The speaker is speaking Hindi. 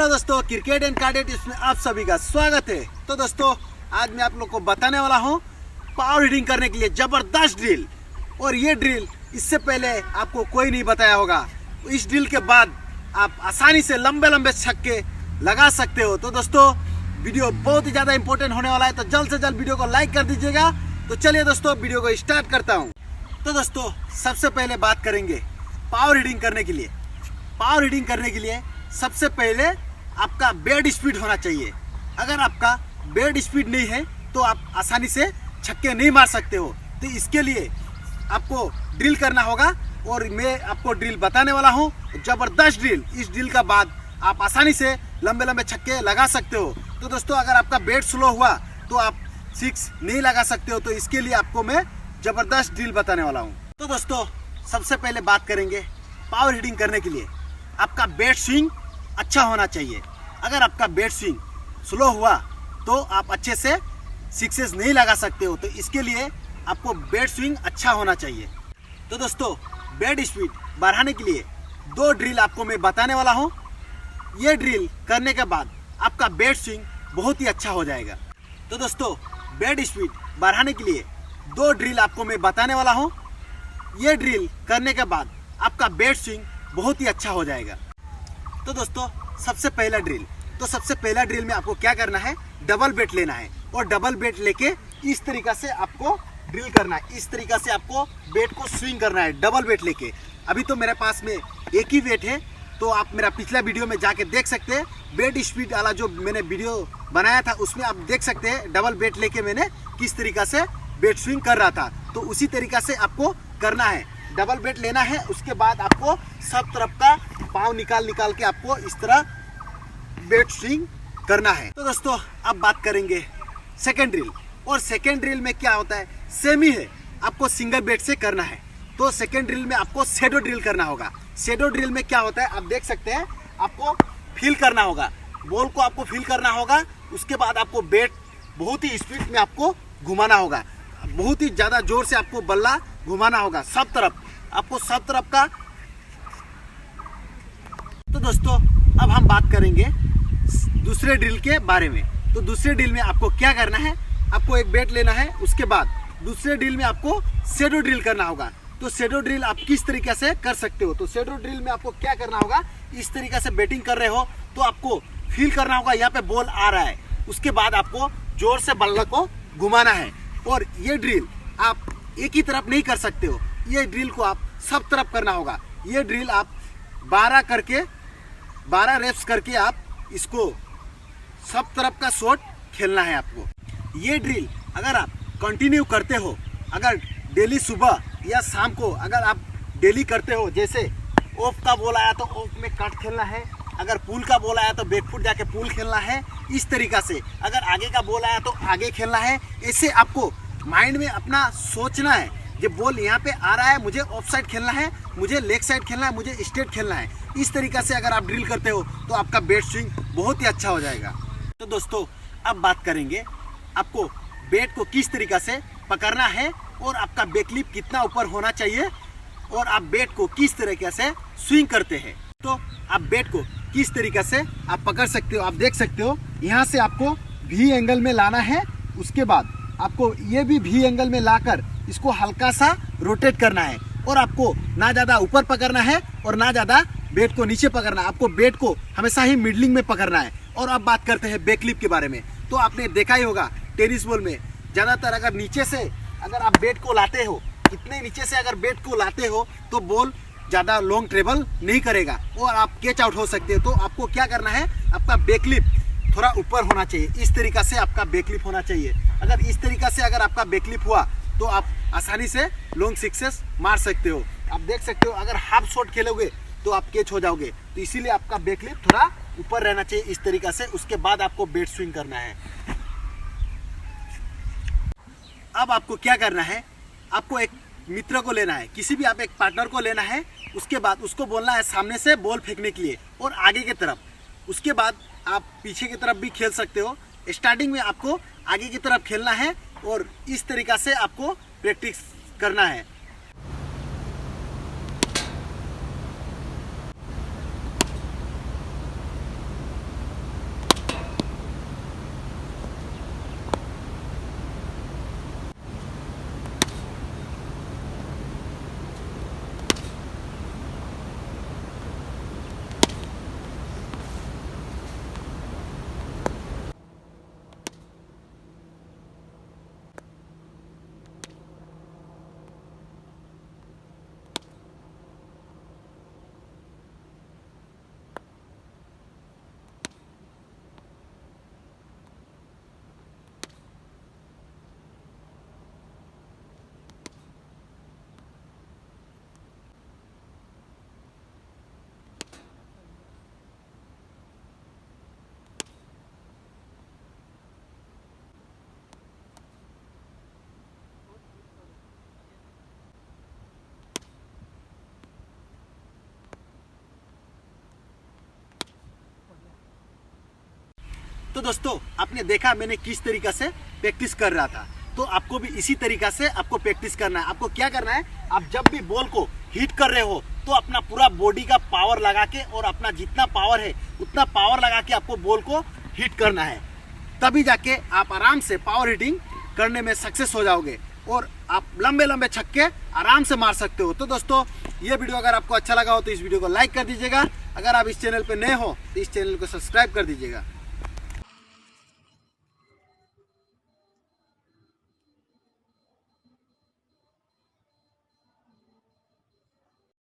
हेलो दोस्तों, क्रिकेट एंड कार्डेट इसमें आप सभी का स्वागत है। तो दोस्तों, आज मैं आप लोग को बताने वाला हूँ पावर हिटिंग करने के लिए जबरदस्त ड्रिल। और ये ड्रिल इससे पहले आपको कोई नहीं बताया होगा। इस ड्रिल के बाद आप आसानी से लंबे लंबे छक्के लगा सकते हो। तो दोस्तों, वीडियो बहुत ही ज़्यादा इंपॉर्टेंट होने वाला है, तो जल्द से जल्द वीडियो को लाइक कर दीजिएगा। तो चलिए दोस्तों, वीडियो को स्टार्ट करता हूँ। तो दोस्तों, सबसे पहले बात करेंगे पावर हिटिंग करने के लिए। पावर हिटिंग करने के लिए सबसे पहले आपका बैट स्पीड होना चाहिए। अगर आपका बैट स्पीड नहीं है तो आप आसानी से छक्के नहीं मार सकते हो। तो इसके लिए आपको ड्रिल करना होगा और मैं आपको ड्रिल बताने वाला हूँ, जबरदस्त ड्रिल। इस ड्रिल का बाद आप आसानी से लंबे लंबे छक्के लगा सकते हो। तो दोस्तों, अगर आपका बैट स्लो हुआ तो आप सिक्स नहीं लगा सकते हो। तो इसके लिए आपको मैं जबरदस्त ड्रिल बताने वाला हूँ। तो दोस्तों, सबसे पहले बात करेंगे पावर हिटिंग करने के लिए आपका बैट स्विंग अच्छा होना चाहिए। अगर आपका बैट स्विंग स्लो हुआ तो आप अच्छे से सिक्सेस नहीं लगा सकते हो। तो इसके लिए आपको बैट स्विंग अच्छा होना चाहिए। तो दोस्तों, बैट स्पीड बढ़ाने के लिए दो ड्रिल आपको मैं बताने वाला हूँ। ये ड्रिल करने के बाद आपका बैट स्विंग बहुत ही अच्छा हो जाएगा। तो दोस्तों, बैट स्पीड बढ़ाने के लिए दो ड्रिल आपको मैं बताने वाला हूँ। ये ड्रिल करने के बाद आपका बैट स्विंग बहुत ही अच्छा हो जाएगा। तो दोस्तों, सबसे पहला ड्रिल में आपको क्या करना है, डबल बैट लेना है और डबल बैट लेके इस तरीका से आपको ड्रिल करना है। इस तरीका से आपको बैट को स्विंग करना है डबल बैट लेके। अभी तो मेरे पास में एक ही बैट है, तो आप मेरा पिछला वीडियो में जाके देख सकते हैं। बैट स्पीड वाला जो मैंने वीडियो बनाया था उसमें आप देख सकते हैं डबल बैट लेके मैंने किस तरीका से बैट स्विंग कर रहा था। तो उसी तरीका से आपको करना है, डबल बैट लेना है। उसके बाद आपको सब तरफ का पाँव निकाल के आपको इस तरह बैट स्विंग करना है। तो दोस्तों, अब बात करेंगे सेकेंड ड्रिल। और सेकेंड ड्रिल में क्या होता है, सेम ही है, आपको सिंगल बैट से करना है। तो सेकेंड ड्रिल में आपको शैडो ड्रिल करना होगा। शैडो ड्रिल में क्या होता है, आप देख सकते हैं, आपको फील करना होगा, बॉल को आपको फील करना होगा। उसके बाद आपको बैट बहुत ही स्पीड में आपको घुमाना होगा, बहुत ही ज़्यादा जोर से आपको बल्ला घुमाना होगा सब तरफ, आपको सब तरफ का। तो दोस्तों, अब हम बात करेंगे दूसरे ड्रिल के बारे में। तो दूसरे ड्रिल में आपको क्या करना है, आपको एक बैट लेना है। उसके बाद दूसरे ड्रिल में आपको शैडो ड्रिल करना होगा। तो शैडो ड्रिल आप किस तरीके से कर सकते हो, तो शैडो ड्रिल में आपको क्या करना होगा, इस तरीके से बैटिंग कर रहे हो तो आपको फील करना होगा यहाँ पे बॉल आ रहा है। उसके बाद आपको जोर से बल्ला को घुमाना है। और ये ड्रिल आप एक ही तरफ नहीं कर सकते हो, ये ड्रिल को आप सब तरफ करना होगा। ये ड्रिल आप 12 रेप्स करके आप इसको सब तरफ का शॉट खेलना है आपको। ये ड्रिल अगर आप कंटिन्यू करते हो, अगर डेली सुबह या शाम को अगर आप डेली करते हो, जैसे ऑफ का बॉल आया तो ऑफ में कट खेलना है, अगर पुल का बॉल आया तो बैकफुट जाके पुल खेलना है, इस तरीका से। अगर आगे का बॉल आया तो आगे खेलना है। ऐसे आपको माइंड में अपना सोचना है, ये बॉल यहाँ पे आ रहा है, मुझे ऑफ साइड खेलना है, मुझे लेग साइड खेलना है, मुझे स्ट्रेट खेलना है। इस तरीका से अगर आप ड्रिल करते हो तो आपका बैट स्विंग बहुत ही अच्छा हो जाएगा। तो दोस्तों, अब बात करेंगे आपको बैट को किस तरीका से पकड़ना है और आपका बैकलिप कितना ऊपर होना चाहिए और आप बैट को किस तरीके से स्विंग करते हैं। तो आप बैट को किस तरीके से आप पकड़ सकते हो, आप देख सकते हो, यहाँ से आपको वी एंगल में लाना है। उसके बाद आपको ये भी वी एंगल में लाकर इसको हल्का सा रोटेट करना है। और आपको ना ज़्यादा ऊपर पकड़ना है और ना ज़्यादा बैट को नीचे पकड़ना है, आपको बैट को हमेशा ही मिडलिंग में पकड़ना है। और अब बात करते हैं बैकलिप के बारे में। तो आपने देखा ही होगा टेनिस बॉल में ज़्यादातर अगर नीचे से अगर आप बैट को लाते हो, इतने नीचे से अगर बैट को लाते हो तो बॉल ज़्यादा लॉन्ग ट्रेवल नहीं करेगा और आप कैच आउट हो सकते हो। तो आपको क्या करना है, आपका बैकलिप थोड़ा ऊपर होना चाहिए। इस तरीका से आपका बैकलिप होना चाहिए। अगर इस तरीका से अगर आपका बैकलिप हुआ तो आप आसानी से लॉन्ग सिक्सेस मार सकते हो। आप देख सकते हो, अगर हाफ शॉट खेलोगे तो आप कैच हो जाओगे। तो इसीलिए आपका बैकलिप थोड़ा ऊपर रहना चाहिए इस तरीका से। उसके बाद आपको बैट स्विंग करना है। अब आपको क्या करना है, आपको एक मित्र को लेना है, किसी भी आप एक पार्टनर को लेना है। उसके बाद उसको बोलना है सामने से बॉल फेंकने के लिए और आगे की तरफ। उसके बाद आप पीछे की तरफ भी खेल सकते हो। स्टार्टिंग में आपको आगे की तरफ खेलना है और इस तरीका से आपको प्रैक्टिस करना है। तो दोस्तों आपने देखा मैंने किस तरीका से प्रैक्टिस कर रहा था, तो आपको भी इसी तरीका से आपको प्रैक्टिस करना है। आपको क्या करना है, आप जब भी बॉल को हिट कर रहे हो तो अपना पूरा बॉडी का पावर लगा के और अपना जितना पावर है उतना पावर लगा के आपको बॉल को हिट करना है। तभी जाके आप आराम से पावर हिटिंग करने में सक्सेस हो जाओगे और आप लंबे लंबे छक्के आराम से मार सकते हो। तो दोस्तों ये वीडियो अगर आपको अच्छा लगा हो तो इस वीडियो को लाइक कर दीजिएगा। अगर आप इस चैनल पे नए हो तो इस चैनल को सब्सक्राइब कर दीजिएगा।